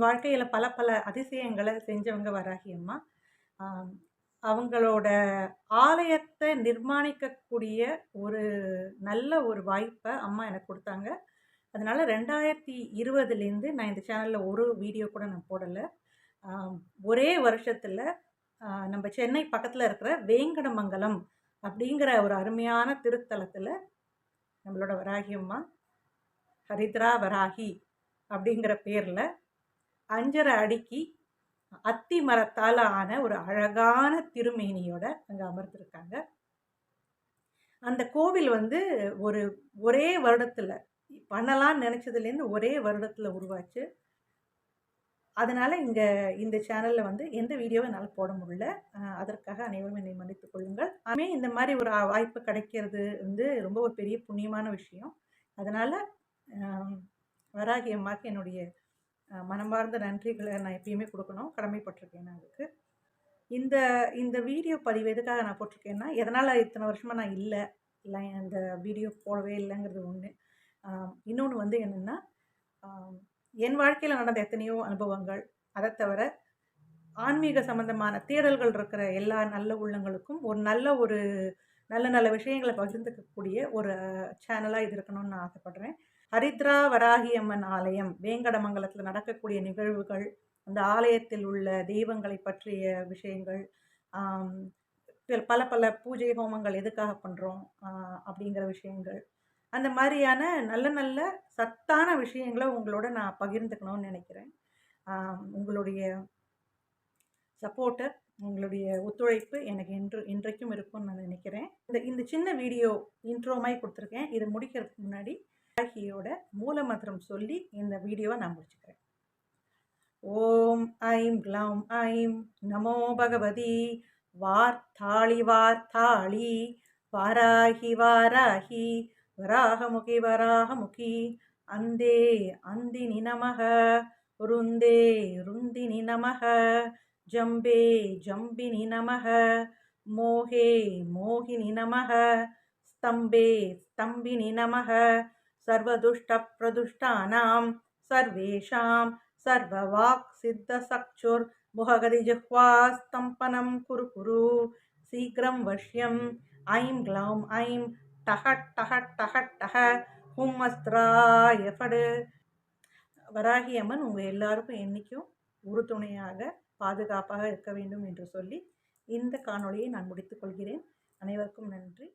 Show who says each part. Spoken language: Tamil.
Speaker 1: வாழ்க்கையில பல பல அதிசயங்கள செஞ்சவங்க வராகி அம்மா. ஆம், அவங்களோட ஆலயத்த நிர்மாணிக்கக்கூடிய ஒரு நல்ல ஒரு வாய்ப்ப அம்மா எனக்கு குடுத்தாங்க. அதனால 2020லேருந்து நான் இந்த சேனல்ல ஒரு வீடியோ கூட நான் போடல. ஆம், ஒரே வருஷத்துல நம்ம சென்னை பக்கத்துல இருக்கிற வேங்கடமங்கலம் அப்படிங்கிற ஒரு அருமையான திருத்தலத்துல நம்மளோட வராகி அம்மா, ஹரித்ரா வராகி அப்படிங்கிற பேர்ல 5½ அடிக்கு அத்தி மரத்தால ஆன ஒரு அழகான திருமேனியோட அங்க அமர்ந்திருக்காங்க. அந்த கோவில் வந்து ஒரு ஒரே வருடத்துல பண்ணலாம்னு நினைச்சதுலேருந்து ஒரே வருடத்துல உருவாச்சு. அதனால இந்த சேனல்ல வந்து எந்த வீடியோவும் என்னால போட முடியல. அதற்காக அனைவரும் என்னை மன்னித்துக் கொள்ளுங்கள். இந்த மாரி ஒரு வாய்ப்பு கிடைக்கிறது வந்து ரொம்ப ஒரு பெரிய புண்ணியமான விஷயம். அதனால அ வராகி அம்மாக்கு என்னுடைய மனமார்ந்த நன்றிகள நான் எப்பயுமே குடுக்கணும். கடமைப்பட்டுருக்கேன் நான் அதுக்கு. இந்த இந்த வீடியோ பதிவு எதுக்காக நான் போட்டிருக்கேன்னா, எதனால இத்தன வருஷமா நான் இல்ல அந்த வீடியோ போடவே இல்லங்கிறது ஒண்ணு. இன்னொன்னு வந்து என்னன்னா, அ என் வாழ்க்கையில நடந்த எத்தனையோ அனுபவங்கள், அத தவிர ஆன்மீக சம்பந்தமான தேடல்கள் இருக்கிற எல்லா நல்ல உள்ளங்களுக்கும் ஒரு நல்ல நல்ல விஷயங்கள பகிர்ந்துக்கக்கூடிய ஒரு சேனலா இது இருக்கணும்னு நான் ஆசைப்படுறேன். ஹரித்ரா வராகி அம்மன் ஆலயம், வேங்கடமங்கலத்தில நடக்கக்கூடிய நிகழ்வுகள், அந்த ஆலயத்தில் உள்ள தெய்வங்களை பற்றிய விஷயங்கள், ஆம் பல பல பூஜை, ஹோமங்கள் எதுக்காக பண்றோம்? அப்படிங்கிற விஷயங்கள். அந்த மாரியான நல்ல நல்ல சத்தான விஷயங்கள உங்களோட நான் பகிர்ந்துக்கணும்னு நெனைக்கிறேன். உங்களுடைய சப்போர்ட்டு, உங்களுடைய ஒத்துழைப்பு எனக்கு இன்றைக்கும் இருக்கும்னு நான் நினைக்கிறேன். இந்த இந்த சின்ன வீடியோ இன்ட்ரோ மாரி குடுத்துருக்கேன். இது முடிக்கிறதுக்கு முன்னாடி வராகியோட மூல மந்திரம் சொல்லி இந்த வீடியோவ நான் முடிச்சுக்கிறேன். ஓம் ஐம் க்ளௌம் ஐம் நமோ பகவதி வார்த்தாளி வார்த்தாளி வாராகி வாராகி வராகமுகி வராகமுகி அந்தே அந்தினி நமக ருந்தே ருந்தினி நமக ஜம்பே ஜம்பினி நமக மோகே மோகினி நமக ஸ்தம்பே ஸ்தம்பினி நமக சர்வதுஷ்ட பிரதுஷ்டானாம் சர்வேஷாம் சர்வவாக் சித்த சக்ஷுர் முககதி ஜிஹ்வா ஸ்தம்பனம் குரு குரு சீக்கிரம் வஷ்யம் ஐம் க்ளௌம் ஐம் டஹட் டஹட் டஹட் டஹ ஹும் அஸ்திராய ஃபடு. வராகி அம்மன் உங்கள் எல்லாருக்கும் என்றைக்கும் உறுதுணையாக பாதுகாப்பாக இருக்க வேண்டும் என்று சொல்லி இந்த காணொளியை நான் முடித்துக் கொள்கிறேன். அனைவருக்கும் நன்றி.